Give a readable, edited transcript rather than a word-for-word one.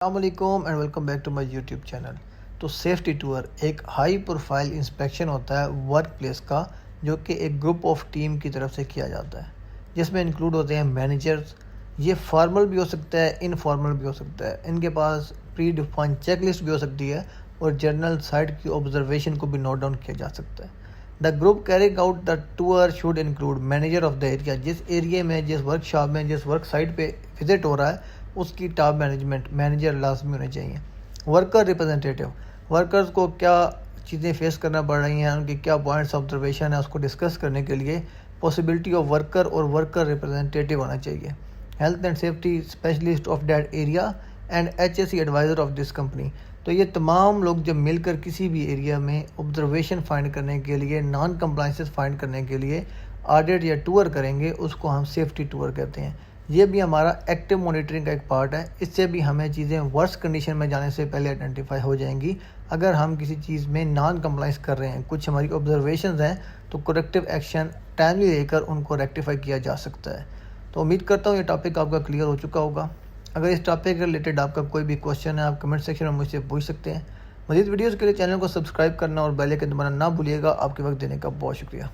अस्सलामुअलैकुम and welcome back to my YouTube channel. तो safety tour एक हाई प्रोफाइल इंस्पेक्शन होता है वर्क प्लेस का, जो कि एक ग्रुप ऑफ टीम की तरफ से किया जाता है, जिसमें इंक्लूड होते हैं मैनेजर्स। ये फॉर्मल भी हो सकता है, इनफॉर्मल भी हो सकता है। इनके पास प्री डिफाइंड चेक लिस्ट भी हो सकती है और जनरल साइट की ऑब्जर्वेशन को भी नोट डाउन किया जा सकता है। The group carrying out the tour should include manager of the area. जिस एरिया में, जिस वर्कशॉप में, जिस वर्क साइट पे विजिट हो रहा है उसकी टॉप मैनेजमेंट मैनेजर लाजमी होने चाहिए। वर्कर रिप्रेजेंटेटिव, वर्कर्स को क्या चीज़ें फेस करना पड़ रही हैं, उनके क्या पॉइंट्स ऑब्जर्वेशन है, उसको डिस्कस करने के लिए पॉसिबिलिटी ऑफ वर्कर और वर्कर रिप्रेजेंटेटिव होना चाहिए। Health and safety specialist of that area and HSE adviser of this company. तो ये तमाम लोग जब मिलकर किसी भी एरिया में ऑब्जर्वेशन फाइंड करने के लिए, नॉन कंप्लाइंसेस फाइंड करने के लिए ऑडिट या टूर करेंगे, उसको हम सेफ्टी टूर कहते हैं। ये भी हमारा एक्टिव मॉनिटरिंग का एक पार्ट है। इससे भी हमें चीज़ें वर्स्ट कंडीशन में जाने से पहले आइडेंटिफाई हो जाएंगी। अगर हम किसी चीज़ में नॉन कंप्लाइंस कर रहे हैं, कुछ हमारी ऑब्जर्वेशंस हैं, तो करेक्टिव एक्शन टाइमली लेकर उनको रेक्टिफाई किया जा सकता है। तो उम्मीद करता हूँ ये टॉपिक आपका क्लियर हो चुका होगा। अगर इस टॉपिक के रिलेटेड आपका कोई भी क्वेश्चन है, आप कमेंट सेक्शन में मुझसे पूछ सकते हैं। मज़ीद वीडियोज़ के लिए चैनल को सब्सक्राइब करना और बेल आइकन दबाना ना भूलिएगा। आपके वक्त देने का बहुत शुक्रिया।